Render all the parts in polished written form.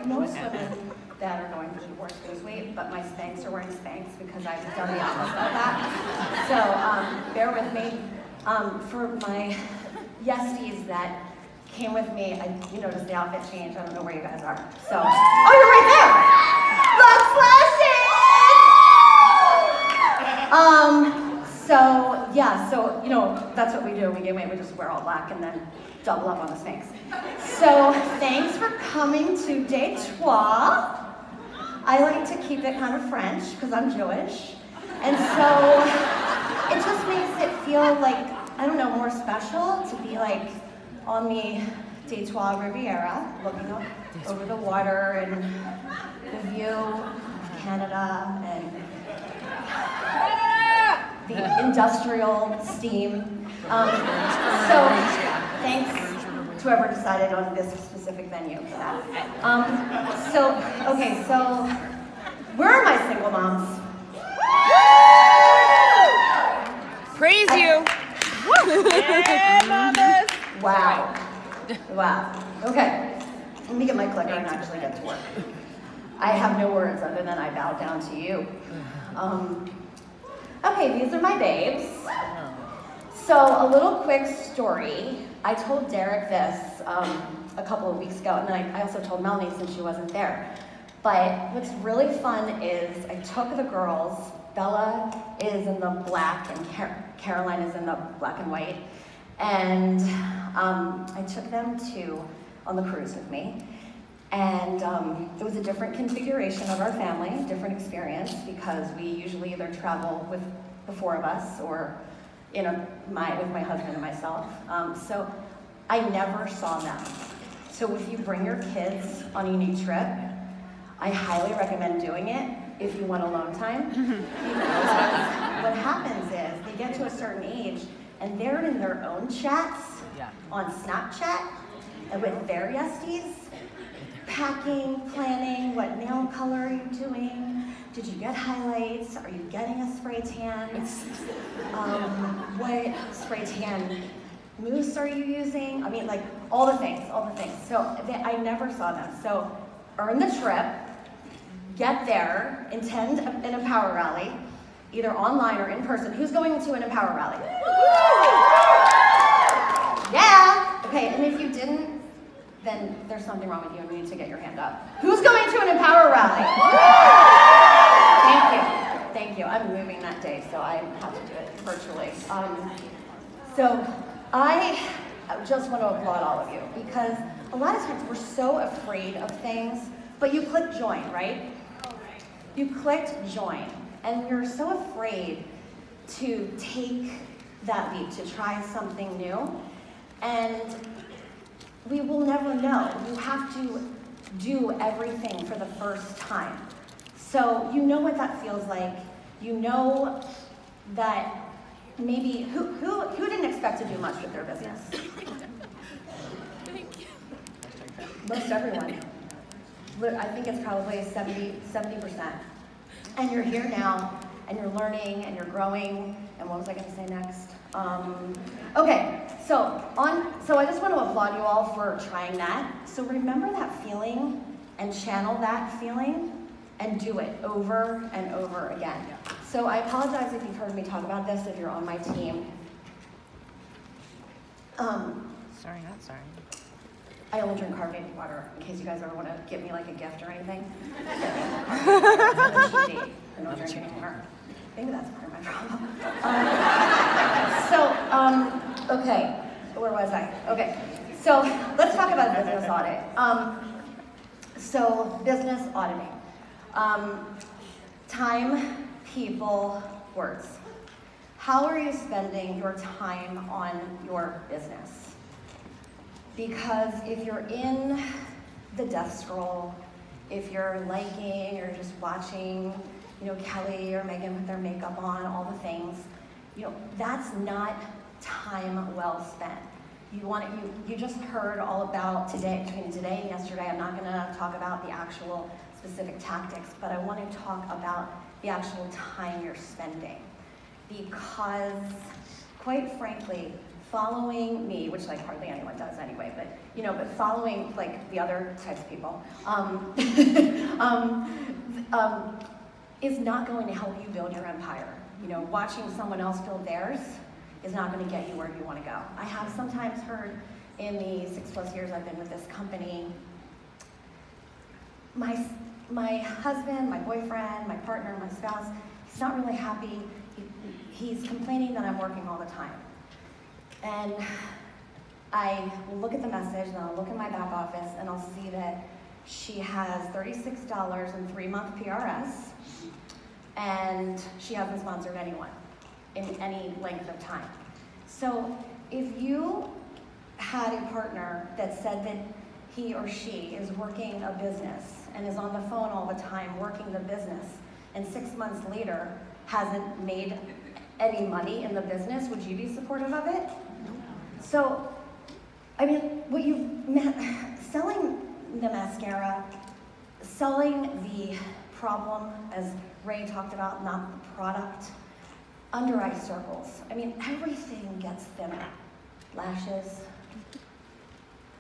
most women that are going through divorce lose weight, but my Spanx are wearing Spanx because I've done the opposite of that. So bear with me. For my yesties that came with me, you noticed the outfit change. I don't know where you guys are. So, oh, you're right there. Love flashes! So yeah, so you know, that's what we do. We gain weight, we just wear all black and then double up on the Spanx. So thanks for coming to Day Trois. I like to keep it kind of French because I'm Jewish. And so it just makes it feel like, I don't know, more special to be like on the Day Trois Riviera, looking up over the water and the view of Canada and the industrial steam. So thanks to whoever decided on this specific venue for that. Okay, so where are my single moms? Praise you. Yeah, mamas. Wow. Wow. Okay, let me get my clicker and actually get to work. I have no words other than I bow down to you. Okay, these are my babes. So a little quick story. I told Derek this a couple of weeks ago, and then I also told Melanie since she wasn't there. But what's really fun is I took the girls. Bella is in the black and Caroline is in the black and white. And I took them on the cruise with me. And it was a different configuration of our family, different experience, because we usually either travel with the four of us or with my husband and myself. So I never saw them. So if you bring your kids on a unique trip, I highly recommend doing it if you want alone time. Because what happens is they get to a certain age and they're in their own chats on Snapchat and with their yesties, packing, planning, what nail color are you doing? Did you get highlights? Are you getting a spray tan? What spray tan mousse are you using? I mean, like all the things. So I never saw them. So earn the trip, get there, attend an Empower rally, either online or in person. Who's going to an Empower rally? Yeah. Okay, and if you didn't, then there's something wrong with you and you need to get your hand up. Who's going to an Empower rally? Thank you. I'm moving that day, so I have to do it virtually. So I just want to applaud all of you because a lot of times we're so afraid of things, but you click join, right? You clicked join, and you're so afraid to take that leap, to try something new, and we will never know. You have to do everything for the first time. So you know what that feels like. You know that maybe, who didn't expect to do much with their business? Most everyone. I think it's probably 70%. And you're here now, and you're learning, and you're growing, and what was I gonna say next? Okay, so I just want to applaud you all for trying that. So remember that feeling, and channel that feeling, and do it over and over again. So I apologize if you've heard me talk about this, if you're on my team. Sorry, not sorry. I only drink carbonated water, in case you guys ever want to give me like a gift or anything. I don't drink anymore. Maybe that's part of my problem. Okay, where was I? Okay, so let's talk about business audit. So business auditing. Time, people, words. How are you spending your time on your business? Because if you're in the death scroll, if you're liking or just watching, Kelly or Megan with their makeup on, all the things, that's not time well spent. You just heard all about between today and yesterday. I'm not gonna talk about the actual specific tactics, but I want to talk about the actual time you're spending. Because, quite frankly, following me, which like hardly anyone does anyway, but but following like the other types of people, is not going to help you build your empire. Watching someone else build theirs is not going to get you where you want to go. I have sometimes heard in the 6+ years I've been with this company, my husband, my boyfriend, my partner, my spouse, he's not really happy. He's complaining that I'm working all the time. And I will look at the message, and I'll look in my back office, and I'll see that she has $36 in 3-month PRS, and she hasn't sponsored anyone in any length of time. So if you had a partner that said that he or she is working a business and is on the phone all the time working the business, and 6 months later hasn't made any money in the business, would you be supportive of it? So, I mean, what you meant, selling the mascara, selling the problem, as Ray talked about, not the product, under eye circles. I mean, everything gets thinner. Lashes,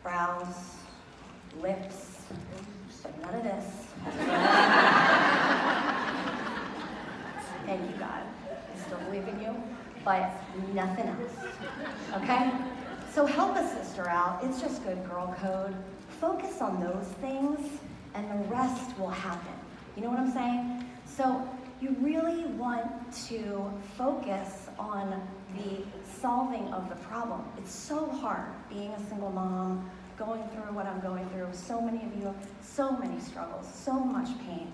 brows, lips, but none of this. Thank you, God. I still believe in you, but nothing else, okay? So help a sister out. It's just good girl code. Focus on those things, and the rest will happen. You know what I'm saying? So you really want to focus on the solving of the problem. It's so hard being a single mom, going through what I'm going through. So many of you, so many struggles, so much pain.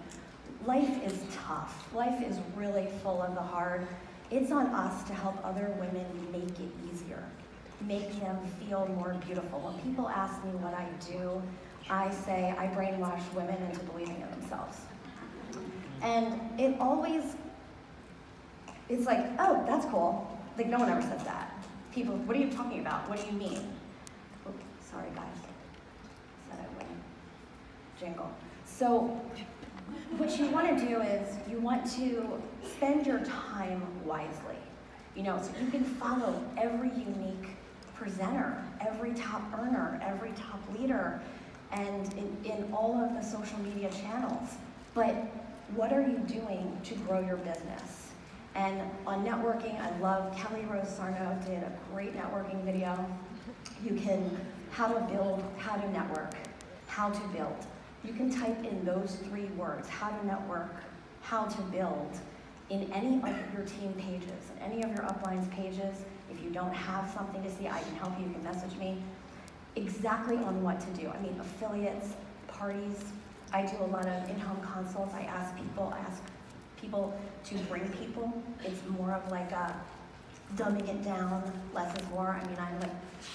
Life is tough. Life is really full of the hard. It's on us to help other women make it easier, make them feel more beautiful. When people ask me what I do, I say I brainwash women into believing in themselves. And it's like, oh, that's cool. Like, no one ever says that. People, what are you talking about? What do you mean? Oh, sorry, guys. Said I wouldn't jingle. So what you want to do is you want to spend your time wisely. So you can follow every unique presenter, every top earner, every top leader, and in all of the social media channels. But what are you doing to grow your business? And on networking, I love Kelly Rose Sarno did a great networking video. You can, how to build, how to network, how to build. You can type in those 3 words, how to network, how to build, in any of your team pages, in any of your uplines pages. If you don't have something to see, I can help you, you can message me. Exactly on what to do. I mean, affiliates, parties. I do a lot of in-home consults. I ask people to bring people. It's more of like a dumbing it down, less is more. I mean, I'm like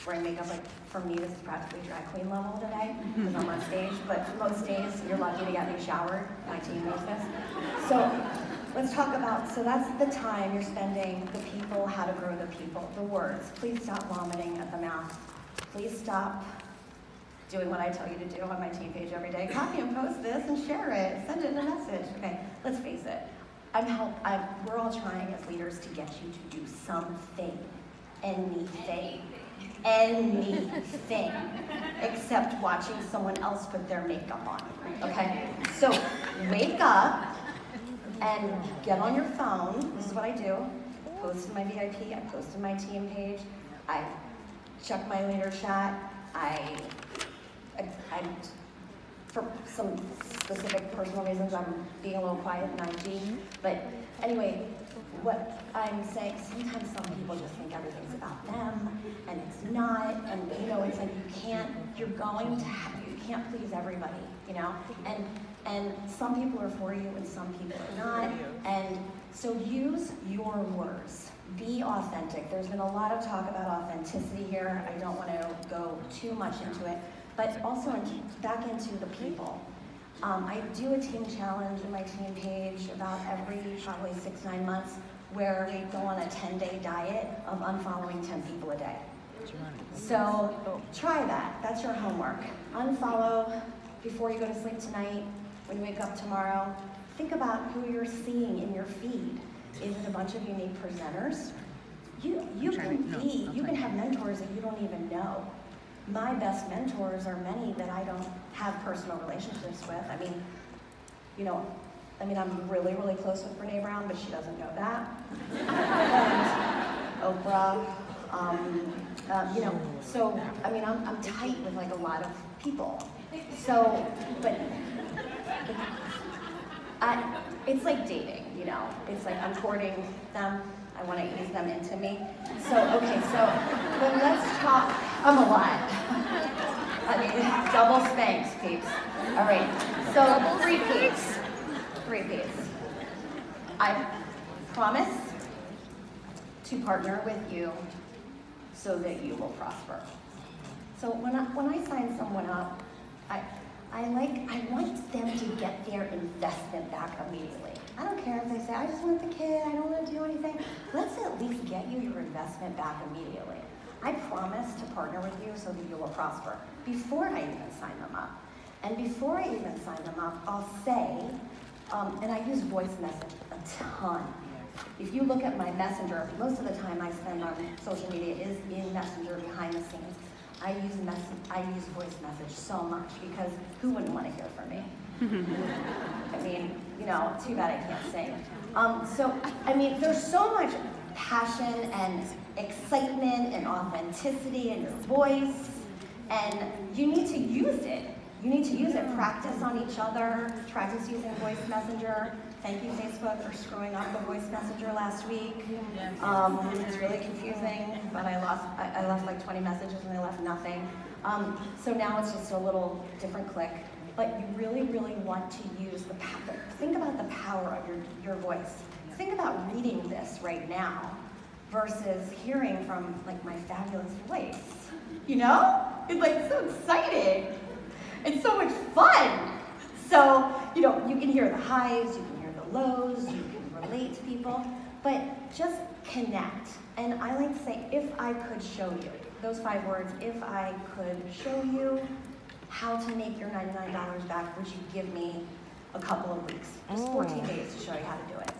wearing makeup, like for me, this is practically drag queen level today, because I'm on stage, but most days, you're lucky to get me showered. My team knows this. So let's talk about, so that's the time you're spending, the people, how to grow the people, the words. Please stop vomiting at the mouth. Please stop doing what I tell you to do on my team page every day. Copy and post this and share it. Send it in a message. Okay, let's face it. We're all trying as leaders to get you to do something, anything, except watching someone else put their makeup on, okay? So wake up and get on your phone. This is what I do. Post in my VIP, I post in my team page, I check my leader chat, I for some specific personal reasons, I'm being a little quiet in IG. But anyway, what I'm saying, sometimes some people just think everything's about them, and it's not. And it's like you can't please everybody, And some people are for you, and some people are not. And so use your words. Be authentic. There's been a lot of talk about authenticity here. I don't want to go too much into it. But also back into the people. I do a team challenge in my team page about every probably 6-9 months where we go on a 10-day diet of unfollowing 10 people a day. So try that. That's your homework. Unfollow before you go to sleep tonight, when you wake up tomorrow. Think about who you're seeing in your feed. Is it a bunch of unique presenters? you can have mentors that you don't even know. My best mentors are many that I don't have personal relationships with. I mean, I'm really, really close with Brene Brown, but she doesn't know that. And Oprah, so, I mean, I'm tight with like a lot of people. So, but it's like dating, it's like I'm courting them. I want to ease them into me. So, okay, so then let's talk. I'm a lot. I mean, double spanks, peeps. All right, so 3 Ps. 3 Ps. I promise to partner with you so that you will prosper. So when I sign someone up, I want them to get their investment back immediately. I don't care if they say, I just want the kid, I don't want to do anything. Let's at least get you your investment back immediately. I promise to partner with you so that you will prosper before I even sign them up. And before I even sign them up, I'll say, and I use voice message a ton. If you look at my messenger, most of the time I spend on social media is in Messenger behind the scenes. I use voice message so much because who wouldn't want to hear from me? I mean, too bad I can't sing. So, I mean, there's so much passion and excitement and authenticity in your voice, and you need to use it. You need to use it. Practice on each other. Practice using voice messenger. Thank you, Facebook, for screwing up the voice messenger last week. It's really confusing, but I left like 20 messages and they left nothing. So now it's just a little different click. But you really, really want to use the power. Think about the power of your voice. Think about reading this right now versus hearing from like my fabulous voice. It's like so exciting. It's so much fun. So, you can hear the highs, you can hear the lows, you can relate to people, but just connect. And I like to say, if I could show you, those 5 words, if I could show you how to make your $99 back, would you give me a couple of weeks? Just 14 days to show you how to do it.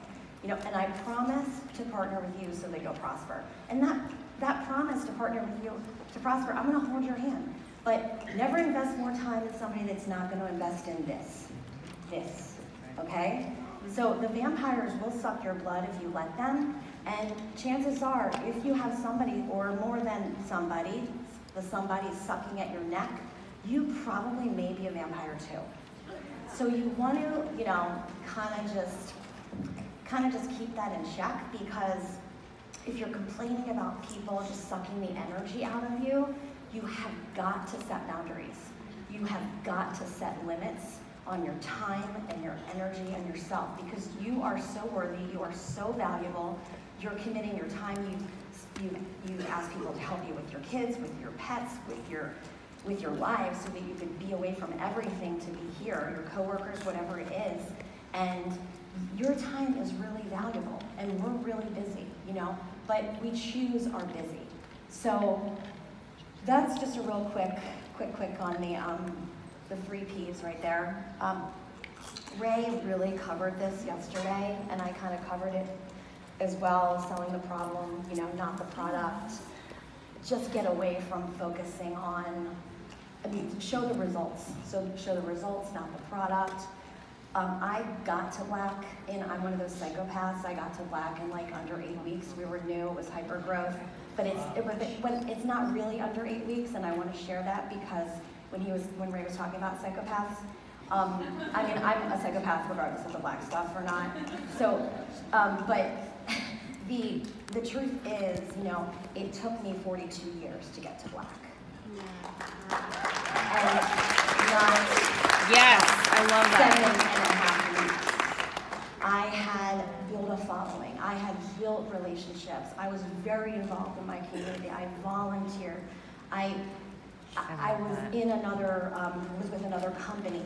And I promise to partner with you so that you'll prosper. And that promise to partner with you to prosper, I'm gonna hold your hand. But never invest more time in somebody that's not going to invest in this, okay? So the vampires will suck your blood if you let them, and chances are, if you have somebody or more than somebody, the somebody's sucking at your neck, you probably may be a vampire too. So you want to, kind of just keep that in check, because if you're complaining about people just sucking the energy out of you, you have got to set boundaries. You have got to set limits on your time and your energy and yourself, because you are so worthy, you are so valuable, you're committing your time, you ask people to help you with your kids, with your pets, with your lives, so that you could be away from everything to be here, your coworkers, whatever it is. And your time is really valuable, and we're really busy, but we choose our busy. So that's just a real quick on the 3 Ps right there. Ray really covered this yesterday, and I kind of covered it as well, selling the problem, not the product. Just get away from focusing on, show the results. So show the results, not the product. I got to black, and I'm one of those psychopaths. I got to black in like under 8 weeks. We were new, it was hyper growth. But it's not really under 8 weeks, and I want to share that because when Ray was talking about psychopaths, I'm a psychopath regardless of the black stuff or not. So, but the truth is, it took me 42 years to get to black. And yes, I love that. 7.5 weeks. I had built a following. I had built relationships. I was very involved in my community. I volunteered. I was in was with another company.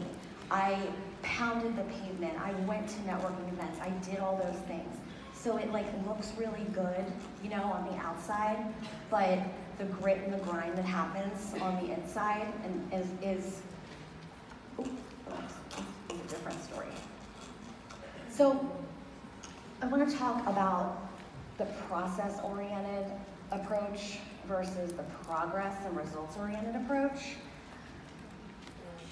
I pounded the pavement. I went to networking events. I did all those things. So it looks really good, on the outside, but the grit and the grind that happens on the inside is a different story. So I want to talk about the process-oriented approach versus the progress and results-oriented approach.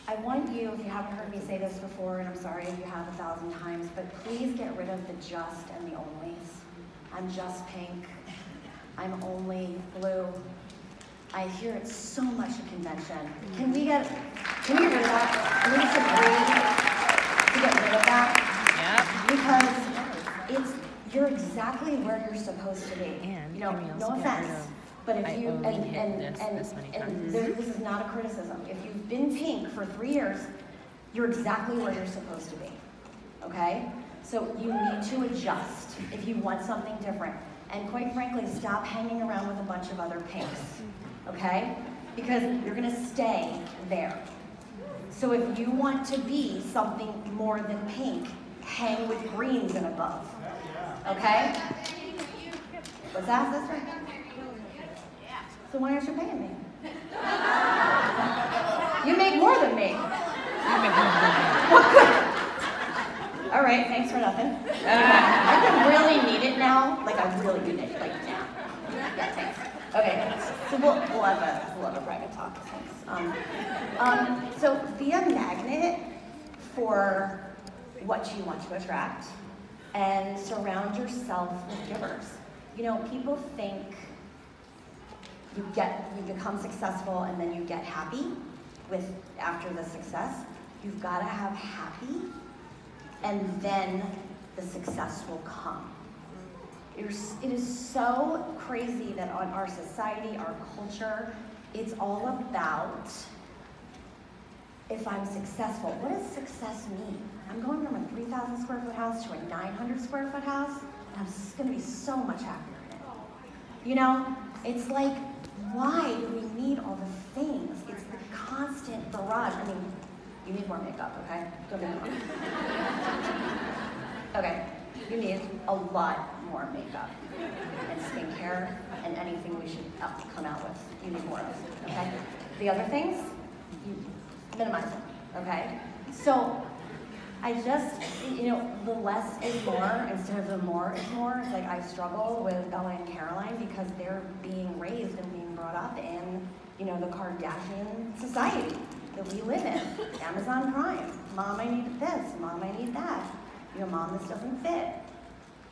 I want you, if you haven't heard me say this before, and I'm sorry if you have 1,000 times, but please get rid of the just and the onlys. I'm just pink. I'm only blue. I hear it so much at convention. Can we get rid of that? Can we just agree to get rid of that? Yep. Because you're exactly where you're supposed to be. And you know, no offense, but if you this is not a criticism. If you've been pink for 3 years, you're exactly where you're supposed to be. Okay? So you need to adjust if you want something different. And quite frankly, stop hanging around with a bunch of other pinks. Okay? Because you're gonna stay there. So if you want to be something more than pink, hang with greens and above. Okay? What's that, sister? So why aren't you paying me? You make more than me. All right, thanks for nothing. I could really need it now. Like, I really need it, like, now. Yeah, thanks. Okay, so we'll have a private talk, thanks. So be a magnet for what you want to attract and surround yourself with givers. You know, people think you become successful and then you get happy after the success. You've got to have happy, and then the success will come. It is so crazy that on our society, our culture, it's all about if I'm successful. What does success mean? I'm going from a 3,000 square foot house to a 900 square foot house, and I'm just going to be so much happier in it. You know, it's like, why do we need all the things? It's the constant barrage. I mean, you need more makeup, okay? Don't get me wrong. Okay, you need a lot more makeup and skincare and anything we should come out with. You need more of it, okay? The other things, you minimize them, okay? So I just, you know, the less is more instead of the more is more. It's like I struggle with Bella and Caroline because they're being raised and being brought up in, you know, the Kardashian society that we live in. Amazon Prime. Mom, I need this. Mom, I need that. You know, Mom, this doesn't fit.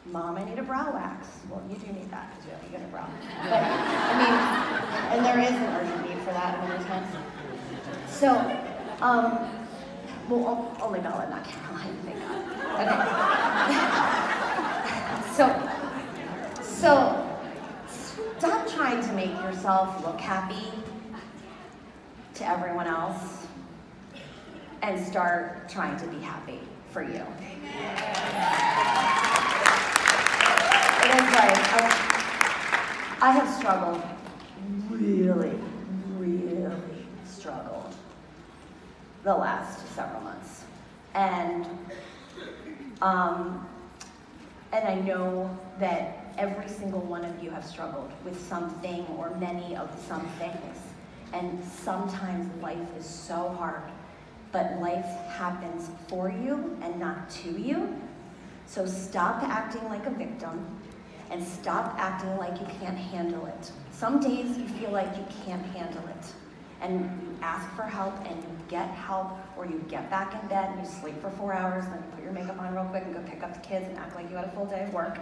Mom, I need a brow wax. Well, you do need that because you have a good brow. But, I mean, and there is an urgent need for that in the times. So, well, only Bella, not Caroline, thank God. Okay. So, stop trying to make yourself look happy to everyone else and start trying to be happy for you. It is like, I have struggled, really struggled the last several months. And I know that every single one of you have struggled with something or many of some things. And sometimes life is so hard, but life happens for you and not to you. So stop acting like a victim and stop acting like you can't handle it. Some days you feel like you can't handle it. And you ask for help and you get help, or you get back in bed and you sleep for 4 hours and then you put your makeup on real quick and go pick up the kids and act like you had a full day of work.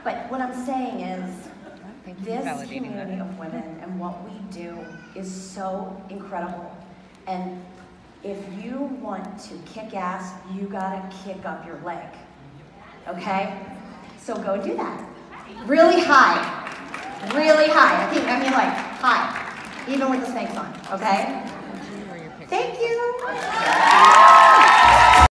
But what I'm saying is, this community of women and what we do is so incredible. And if you want to kick ass, you gotta kick up your leg, okay? So go do that. Really high, really high. I mean like high, even with the Spanx on, okay? Thank you.